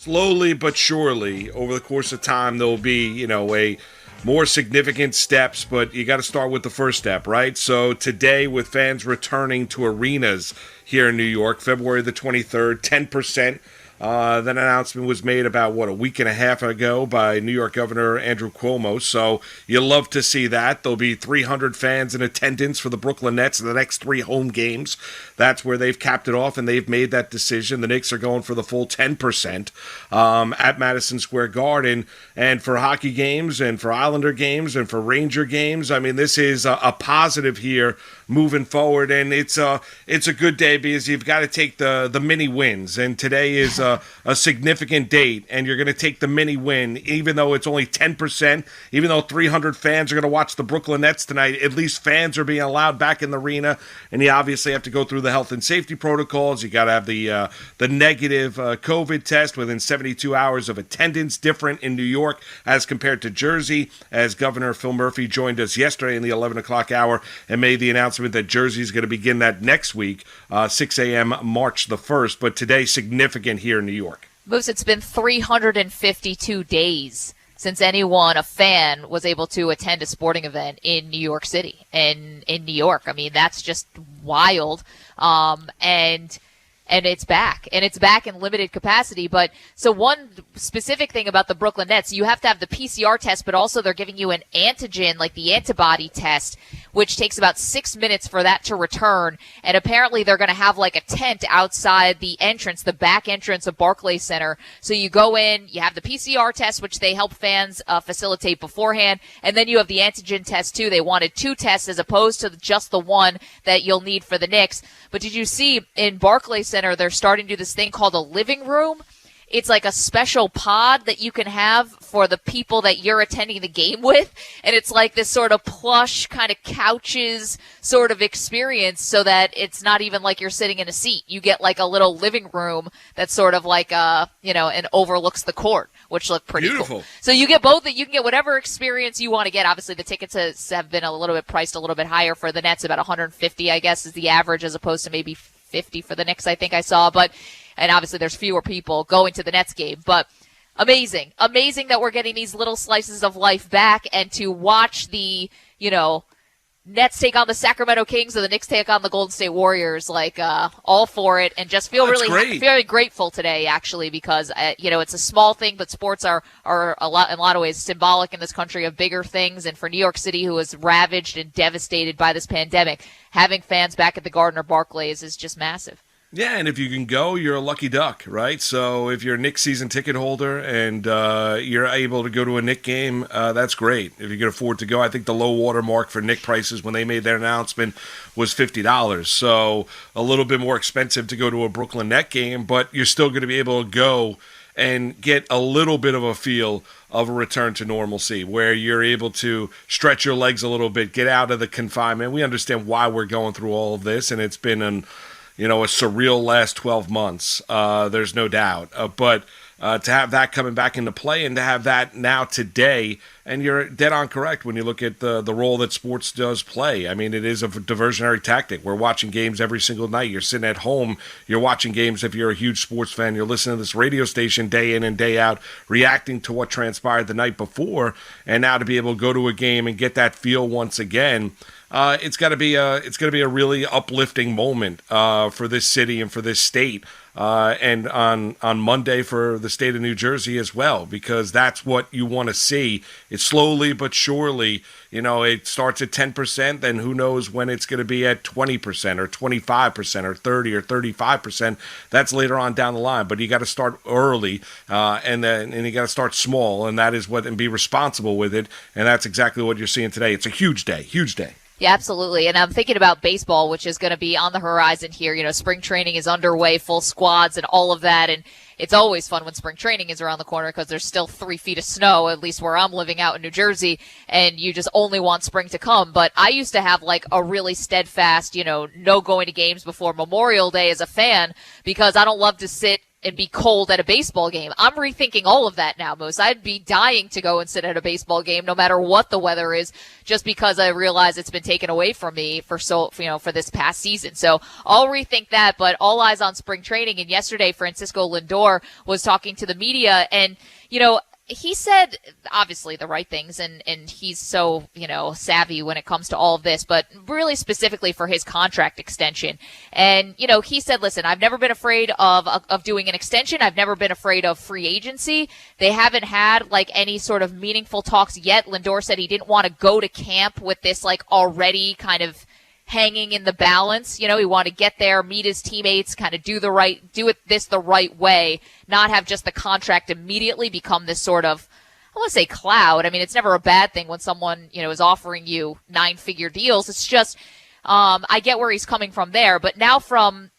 Slowly but surely, over the course of time, there will be, a more significant steps, but you got to start with the first step, right? So today, with fans returning to arenas here in New York, February the 23rd, 10%. That announcement was made about, a week and a half ago by New York Governor Andrew Cuomo. So you love to see that. There'll be 300 fans in attendance for the Brooklyn Nets in the next 3 home games. That's where they've capped it off, and they've made that decision. The Knicks are going for the full 10% at Madison Square Garden. And for hockey games and for Islander games and for Ranger games, I mean, this is a positive here moving forward, and it's a good day because you've got to take the mini wins, and today is a significant date, and you're going to take the mini win, even though it's only 10%, even though 300 fans are going to watch the Brooklyn Nets tonight. At least fans are being allowed back in the arena, and you obviously have to go through the health and safety protocols. You got to have the negative COVID test within 72 hours of attendance, different in New York as compared to Jersey, as Governor Phil Murphy joined us yesterday in the 11 o'clock hour and made the announcement that Jersey is going to begin that next week, 6 a.m. March the 1st. But today, significant here in New York. Moose, it's been 352 days since a fan, was able to attend a sporting event in New York City and in New York. I mean, that's just wild. And it's back. And it's back in limited capacity. But so one specific thing about the Brooklyn Nets, you have to have the PCR test, but also they're giving you an antigen, like the antibody test, which takes about 6 minutes for that to return. And apparently they're going to have like a tent outside the entrance, the back entrance of Barclays Center. So you go in, you have the PCR test, which they help fans facilitate beforehand. And then you have the antigen test too. They wanted 2 tests as opposed to just the one that you'll need for the Knicks. But did you see in Barclays Center, they're starting to do this thing called a living room? It's like a special pod that you can have for the people that you're attending the game with. And it's like this sort of plush kind of couches sort of experience, so that it's not even like you're sitting in a seat. You get like a little living room that's sort of like, and overlooks the court, which look pretty beautiful. Cool. So you get both. You can get whatever experience you want to get. Obviously, the tickets have been a little bit priced a little bit higher for the Nets, about 150, I guess, is the average, as opposed to maybe 50 for the Knicks, I think I saw. And obviously there's fewer people going to the Nets game. But amazing that we're getting these little slices of life back, and to watch the, Nets take on the Sacramento Kings or the Knicks take on the Golden State Warriors, all for it, and just feel very grateful today, actually, because, it's a small thing, but sports are in a lot of ways symbolic in this country of bigger things. And for New York City, who was ravaged and devastated by this pandemic, having fans back at the Garden or Barclays is just massive. Yeah, and if you can go, you're a lucky duck, right? So if you're a Knicks season ticket holder and you're able to go to a Knicks game, that's great. If you can afford to go, I think the low water mark for Knicks prices when they made their announcement was $50. So a little bit more expensive to go to a Brooklyn Nets game, but you're still going to be able to go and get a little bit of a feel of a return to normalcy, where you're able to stretch your legs a little bit, get out of the confinement. We understand why we're going through all of this, and it's been a surreal last 12 months. There's no doubt. But to have that coming back into play, and to have that now today, and you're dead on correct when you look at the role that sports does play. I mean, it is a diversionary tactic. We're watching games every single night. You're sitting at home. You're watching games if you're a huge sports fan. You're listening to this radio station day in and day out, reacting to what transpired the night before. And now to be able to go to a game and get that feel once again, it's got to be a really uplifting moment for this city and for this state, and on Monday for the state of New Jersey as well, because that's what you want to see. It's slowly but surely, it starts at 10%, then who knows when it's going to be at 20% or 25% or 30 or 35%. That's later on down the line, but you got to start early, and you got to start small, and that is and be responsible with it, and that's exactly what you're seeing today. It's a huge day. Yeah, absolutely. And I'm thinking about baseball, which is going to be on the horizon here. Spring training is underway, full squads and all of that. And it's always fun when spring training is around the corner, because there's still 3 feet of snow, at least where I'm living out in New Jersey, and you just only want spring to come. But I used to have like a really steadfast, no going to games before Memorial Day as a fan, because I don't love to sit and be cold at a baseball game. I'm rethinking all of that now, Moose. I'd be dying to go and sit at a baseball game no matter what the weather is, just because I realize it's been taken away from me for this past season. So I'll rethink that, but all eyes on spring training. And yesterday, Francisco Lindor was talking to the media, and, he said obviously the right things, and he's so, savvy when it comes to all of this, but really specifically for his contract extension. And, he said, listen, I've never been afraid of doing an extension. I've never been afraid of free agency. They haven't had like any sort of meaningful talks yet. Lindor said he didn't want to go to camp with this like already kind of hanging in the balance. He wanted to get there, meet his teammates, kind of do the right way, not have just the contract immediately become this sort of, I want to say cloud. I mean, it's never a bad thing when someone, is offering you 9-figure deals. It's just, I get where he's coming from there, but now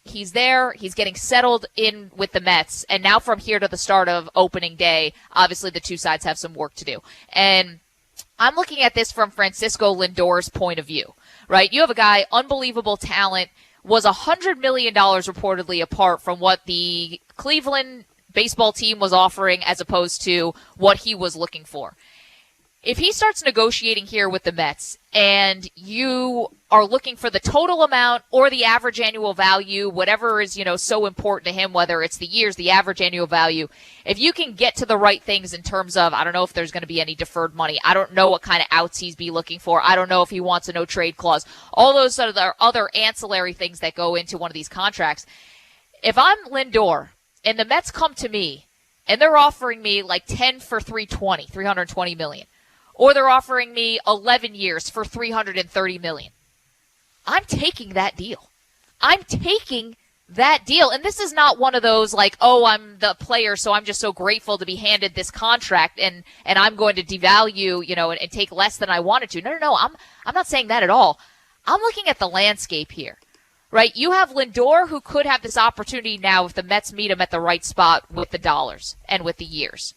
he's there, he's getting settled in with the Mets, and now from here to the start of opening day, obviously the two sides have some work to do. And I'm looking at this from Francisco Lindor's point of view. Right, you have a guy, unbelievable talent, was $100 million reportedly apart from what the Cleveland baseball team was offering as opposed to what he was looking for. If he starts negotiating here with the Mets and you are looking for the total amount or the average annual value, whatever is, so important to him, whether it's the years, the average annual value, if you can get to the right things in terms of, I don't know if there's going to be any deferred money. I don't know what kind of outs he's be looking for. I don't know if he wants a no trade clause. All those sort of other ancillary things that go into one of these contracts. If I'm Lindor and the Mets come to me and they're offering me like 10 for $320 million. Or they're offering me 11 years for $330 million. I'm taking that deal. I'm taking that deal. And this is not one of those like, oh, I'm the player, so I'm just so grateful to be handed this contract and I'm going to devalue, and take less than I wanted to. No. I'm not saying that at all. I'm looking at the landscape here, right? You have Lindor, who could have this opportunity now if the Mets meet him at the right spot with the dollars and with the years.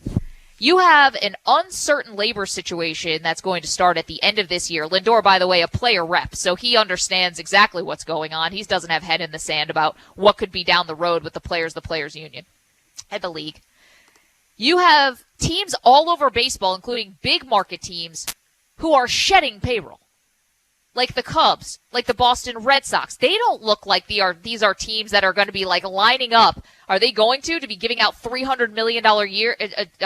You have an uncertain labor situation that's going to start at the end of this year. Lindor, by the way, a player rep, so he understands exactly what's going on. He doesn't have head in the sand about what could be down the road with the players union, and the league. You have teams all over baseball, including big market teams, who are shedding payroll. Like the Cubs, like the Boston Red Sox. They don't look like these are teams that are going to be like lining up. Are they going to be giving out $300 million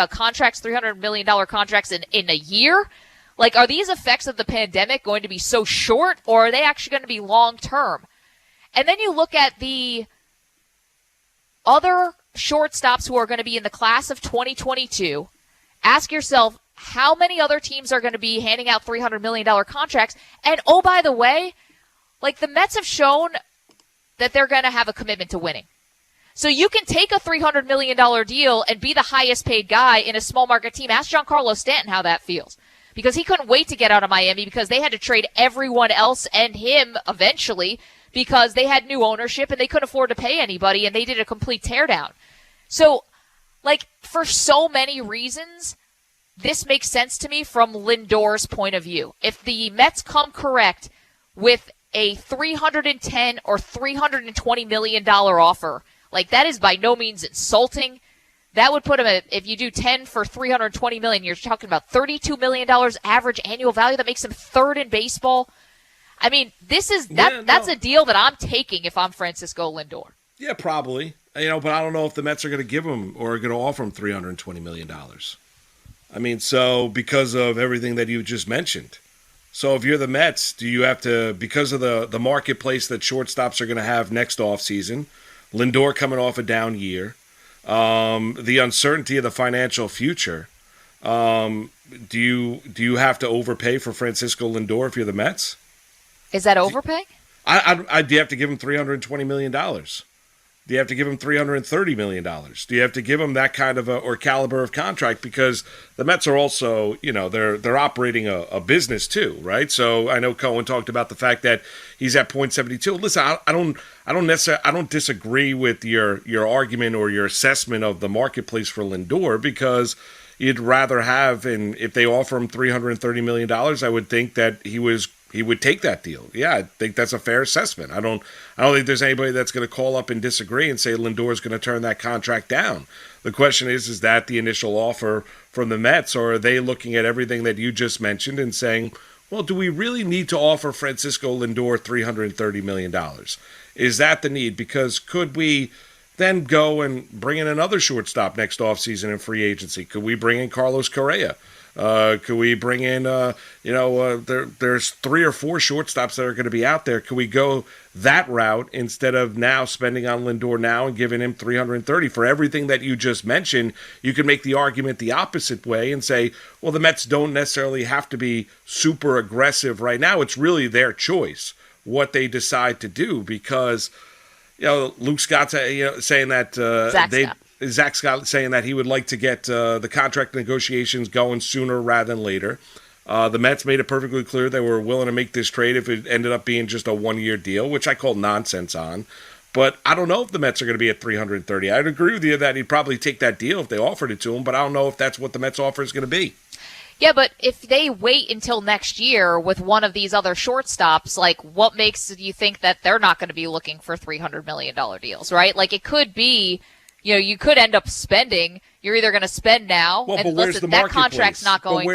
contracts, $300 million contracts in a year? Like, are these effects of the pandemic going to be so short, or are they actually going to be long term? And then you look at the other shortstops who are going to be in the class of 2022. Ask yourself, how many other teams are going to be handing out $300 million contracts? And, oh, by the way, like the Mets have shown that they're going to have a commitment to winning. So you can take a $300 million deal and be the highest paid guy in a small market team. Ask Giancarlo Stanton how that feels. Because he couldn't wait to get out of Miami because they had to trade everyone else and him eventually because they had new ownership and they couldn't afford to pay anybody and they did a complete teardown. So, like, for so many reasons, this makes sense to me from Lindor's point of view. If the Mets come correct with a $310 or $320 million offer, like that is by no means insulting. That would put him at, if you do 10 for $320 million, you're talking about $32 million average annual value. That makes him third in baseball. I mean, that's a deal that I'm taking if I'm Francisco Lindor. Yeah, probably. But I don't know if the Mets are going to give him or are going to offer him $320 million. I mean, so because of everything that you just mentioned. So if you're the Mets, do you have to, because of the marketplace that shortstops are going to have next offseason, Lindor coming off a down year, the uncertainty of the financial future, do you have to overpay for Francisco Lindor if you're the Mets? Is that overpay? Do you have to give him $320 million? Do you have to give him $330 million? Do you have to give him that kind of or caliber of contract? Because the Mets are also, they're operating a business too, right? So I know Cohen talked about the fact that he's at .72. Listen, I don't disagree with your argument or your assessment of the marketplace for Lindor because you'd rather have, and if they offer him $330 million, I would think that he he would take that deal. Yeah, I think that's a fair assessment. I don't think there's anybody that's going to call up and disagree and say Lindor is going to turn that contract down. The question is that the initial offer from the Mets, or are they looking at everything that you just mentioned and saying, well, do we really need to offer Francisco Lindor $330 million? Is that the need? Because could we then go and bring in another shortstop next offseason in free agency? Could we bring in Carlos Correa? Could we bring in, there's 3 or 4 shortstops that are going to be out there. Could we go that route instead of now spending on Lindor now and giving him $330 for everything that you just mentioned? You could make the argument the opposite way and say, well, the Mets don't necessarily have to be super aggressive right now. It's really their choice what they decide to do, because Luke Scott's saying that Zach Scott saying that he would like to get the contract negotiations going sooner rather than later. The Mets made it perfectly clear they were willing to make this trade if it ended up being just a one-year deal, which I call nonsense on. But I don't know if the Mets are going to be at $330. I'd agree with you that he'd probably take that deal if they offered it to him, but I don't know if that's what the Mets offer is going to be. Yeah, but if they wait until next year with one of these other shortstops, like, what makes you think that they're not going to be looking for $300 million deals, right? Like, it could be, you could end up spending. You're either going to spend now, and listen, that contract's not going to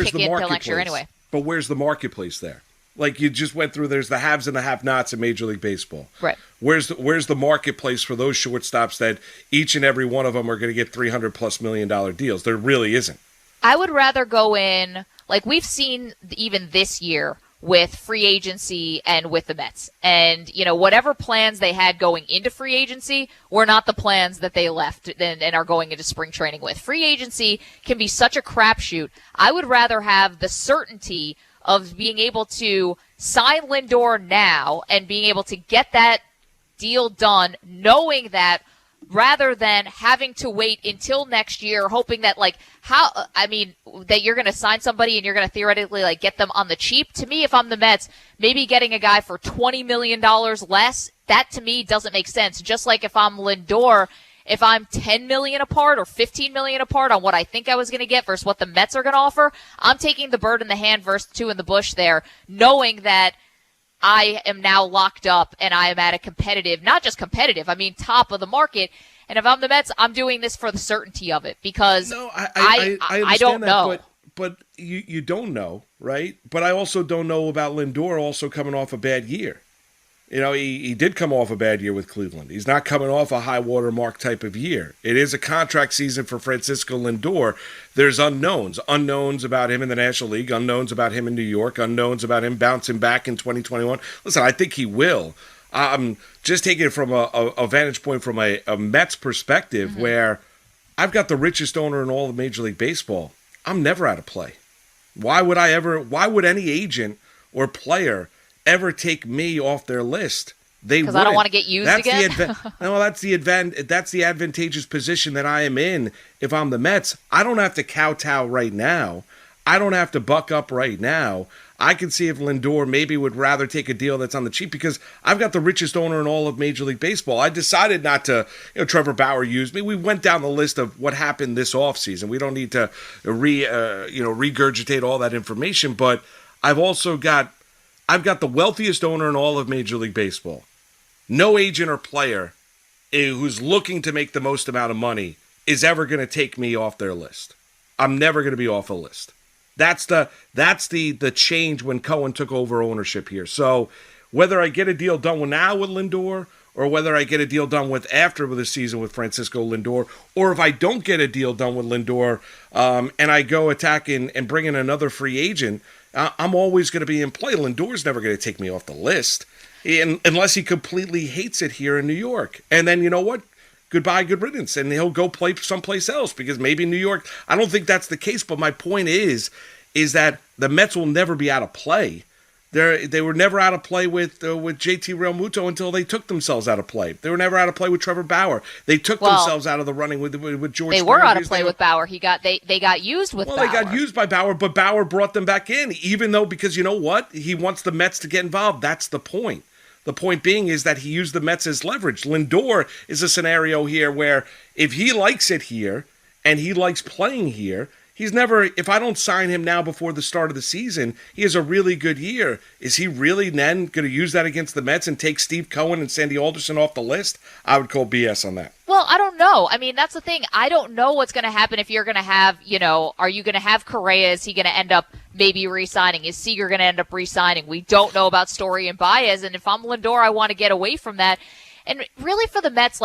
kick in until next year anyway. But where's the marketplace there? Like you just went through, there's the haves and the have-nots in Major League Baseball. Right. Where's the marketplace for those shortstops that each and every one of them are going to get $300+ million deals? There really isn't. I would rather go in, like we've seen even this year with free agency and with the Mets. And, whatever plans they had going into free agency were not the plans that they left and are going into spring training with. Free agency can be such a crapshoot. I would rather have the certainty of being able to sign Lindor now and being able to get that deal done, knowing that, rather than having to wait until next year, hoping that that you're going to sign somebody and you're going to theoretically get them on the cheap. To me, if I'm the Mets, maybe getting a guy for $20 million less, that to me doesn't make sense. Just like if I'm Lindor, if I'm $10 million apart or $15 million apart on what I think I was going to get versus what the Mets are going to offer, I'm taking the bird in the hand versus 2 in the bush there, knowing that I am now locked up and I am at a competitive, not just competitive, top of the market. And if I'm the Mets, I'm doing this for the certainty of it because I don't know. But you don't know, right? But I also don't know about Lindor also coming off a bad year. He did come off a bad year with Cleveland. He's not coming off a high water mark type of year. It is a contract season for Francisco Lindor. There's unknowns about him in the National League, unknowns about him in New York, unknowns about him bouncing back in 2021. Listen, I think he will. I'm just taking it from a vantage point from a Mets perspective where I've got the richest owner in all of Major League Baseball. I'm never out of play. Why would any agent or player ever take me off their list? They wouldn't. Because I don't want to get used again? That's the advantageous position that I am in if I'm the Mets. I don't have to kowtow right now. I don't have to buck up right now. I can see if Lindor maybe would rather take a deal that's on the cheap because I've got the richest owner in all of Major League Baseball. I decided not to, Trevor Bauer used me. We went down the list of what happened this offseason. We don't need to regurgitate all that information, but I've got the wealthiest owner in all of Major League Baseball. No agent or player who's looking to make the most amount of money is ever going to take me off their list. I'm never going to be off a list. That's the change when Cohen took over ownership here. So whether I get a deal done now with Lindor or whether I get a deal done after the season with Francisco Lindor, or if I don't get a deal done with Lindor and I go attacking and bring in another free agent, I'm always going to be in play. Lindor's never going to take me off the list unless he completely hates it here in New York. And then you know what? Goodbye, good riddance. And he'll go play someplace else because maybe New York. I don't think that's the case. But my point is that the Mets will never be out of play. They were never out of play with JT Realmuto until they took themselves out of play. They were never out of play with Trevor Bauer. They took themselves out of the running with George. They were out of play with Bauer. They got used with Bauer. Well, they got used by Bauer, but Bauer brought them back in, even though because you know what? He wants the Mets to get involved. That's the point. The point being is that he used the Mets as leverage. Lindor is a scenario here where if he likes it here and he likes playing here, He's never, if I don't sign him now before the start of the season, he has a really good year. Is he really then going to use that against the Mets and take Steve Cohen and Sandy Alderson off the list? I would call BS on that. Well, I don't know. I mean, that's the thing. I don't know what's going to happen if you're going to have, are you going to have Correa? Is he going to end up maybe re-signing? Is Seager going to end up re-signing? We don't know about Story and Baez. And if I'm Lindor, I want to get away from that. And really for the Mets,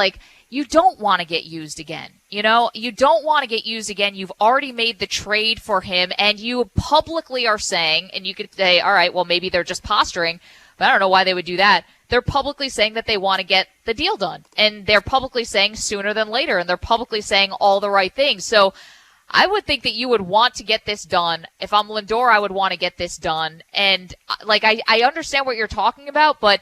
you don't want to get used again. You don't want to get used again. You've already made the trade for him, and you publicly are saying, and you could say, all right, well, maybe they're just posturing, but I don't know why they would do that. They're publicly saying that they want to get the deal done, and they're publicly saying sooner than later, and they're publicly saying all the right things. So I would think that you would want to get this done. If I'm Lindor, I would want to get this done. And, I understand what you're talking about, but,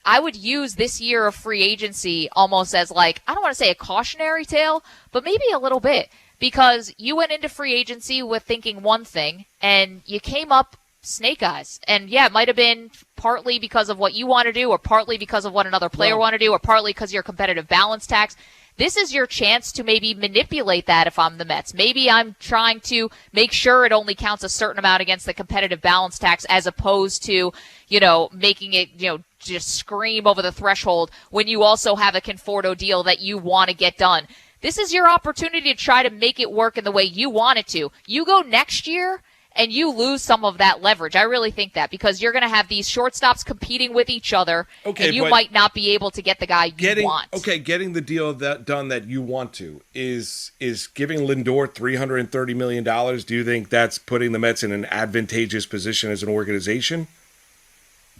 I would use this year of free agency almost as I don't want to say a cautionary tale, but maybe a little bit, because you went into free agency with thinking one thing and you came up snake eyes. And yeah, it might have been partly because of what you want to do, or partly because of what another player want to do, or partly because of your competitive balance tax. This is your chance to maybe manipulate that if I'm the Mets. Maybe I'm trying to make sure it only counts a certain amount against the competitive balance tax, as opposed to, making it, just scream over the threshold when you also have a Conforto deal that you want to get done. This is your opportunity to try to make it work in the way you want it to. You go next year and you lose some of that leverage. I really think that, because you're going to have these shortstops competing with each other, and you might not be able to get the guy you want. Okay, getting the deal done that you want to is giving Lindor $330 million. Do you think that's putting the Mets in an advantageous position as an organization?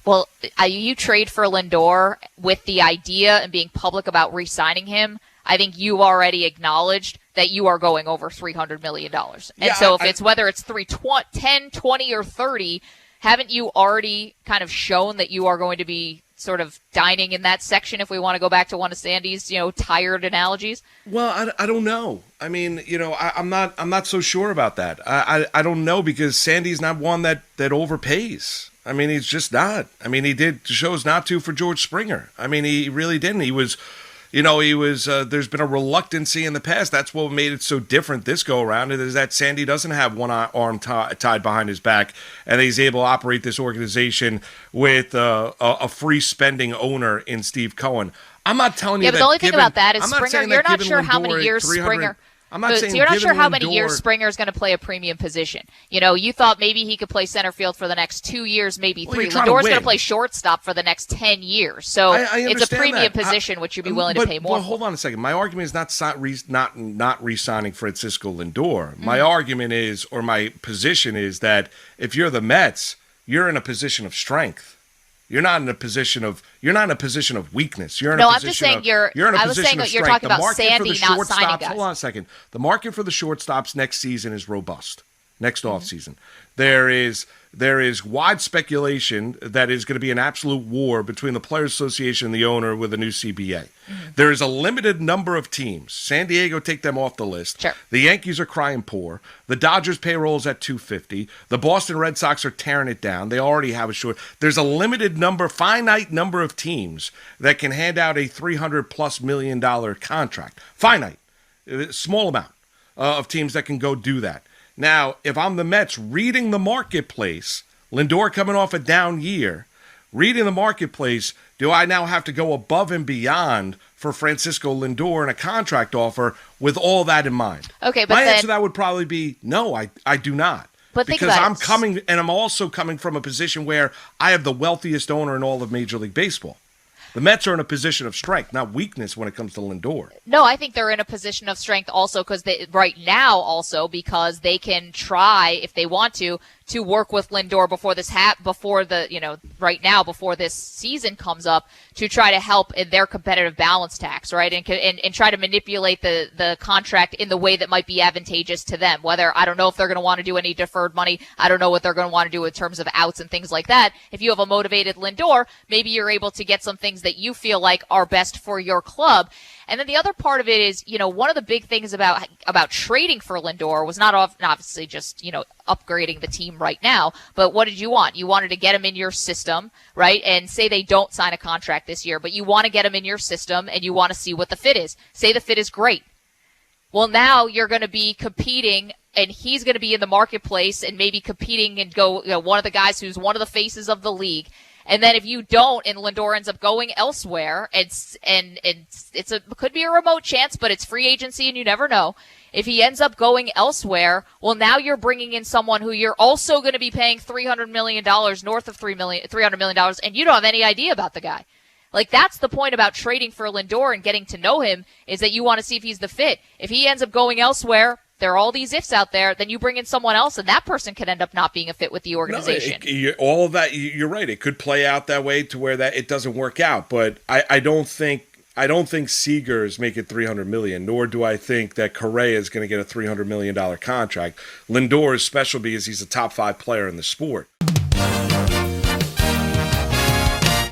Well, you trade for Lindor with the idea and being public about re-signing him. I think you already acknowledged that you are going over $300 million. And so whether it's 10, 20, or 30, haven't you already kind of shown that you are going to be sort of dining in that section, if we want to go back to one of Sandy's, tired analogies? Well, I don't know. I mean, I'm not so sure about that. I don't know, because Sandy's not one that overpays. I mean, he's just not. I mean, he chose not to for George Springer. I mean, he really didn't. He was, there's been a reluctancy in the past. That's what made it so different this go around, is that Sandy doesn't have one arm tied behind his back, and he's able to operate this organization with a free spending owner in Steve Cohen. I'm not telling you that. Yeah, but the only thing about that is Springer, you're not sure how many years Springer. I'm not saying you're not sure how many Lindor, years Springer is going to play a premium position. You thought maybe he could play center field for the next 2 years, maybe 3. Lindor's going to play shortstop for the next 10 years. So it's a premium position, which you'd be willing to pay more for. Hold on a second. My argument is not re-signing Francisco Lindor. My argument is, or my position is, that if you're the Mets, you're in a position of strength. You're not in a position of weakness. You're in a position of strength. I was saying that you're talking about Sandy not signing guys. Hold on a second. The market for the shortstops next season is robust. Next offseason. There is wide speculation that is going to be an absolute war between the Players Association and the owner with a new CBA. There is a limited number of teams. San Diego, take them off the list. Sure. The Yankees are crying poor. The Dodgers payroll is at $250. The Boston Red Sox are tearing it down. They already have a short. There's a finite number of teams that can hand out a $300+ million contract. Finite. Small amount of teams that can go do that. Now, if I'm the Mets, reading the marketplace, Lindor coming off a down year, reading the marketplace, do I now have to go above and beyond for Francisco Lindor in a contract offer with all that in mind? Okay, but my answer to that would probably be no, I do not. But because I'm also coming from a position where I have the wealthiest owner in all of Major League Baseball. The Mets are in a position of strength, not weakness when it comes to Lindor. No, I think they're in a position of strength also because they can try, if they want to work with Lindor before this season comes up, to try to help in their competitive balance tax, right? And try to manipulate the contract in the way that might be advantageous to them. Whether, I don't know if they're going to want to do any deferred money. I don't know what they're going to want to do in terms of outs and things like that. If you have a motivated Lindor, maybe you're able to get some things that you feel like are best for your club. And then the other part of it is, one of the big things about trading for Lindor was not obviously just, upgrading the team right now, but what did you want? You wanted to get him in your system, right? And say they don't sign a contract this year, but you want to get him in your system and you want to see what the fit is. Say the fit is great. Well, now you're going to be competing, and he's going to be in the marketplace and maybe competing and go, one of the guys who's one of the faces of the league. And then if you don't, and Lindor ends up going elsewhere, could be a remote chance, but it's free agency and you never know. If he ends up going elsewhere, well, now you're bringing in someone who you're also going to be paying $300 million, north of $300 million, and you don't have any idea about the guy. Like, that's the point about trading for Lindor and getting to know him, is that you want to see if he's the fit. If he ends up going elsewhere, there are all these ifs out there, then you bring in someone else, and that person could end up not being a fit with the organization. No, all of that, you're right. It could play out that way to where that it doesn't work out. But I don't think Seager's making $300 million, nor do I think that Correa is going to get a $300 million contract. Lindor is special because he's a top 5 player in the sport.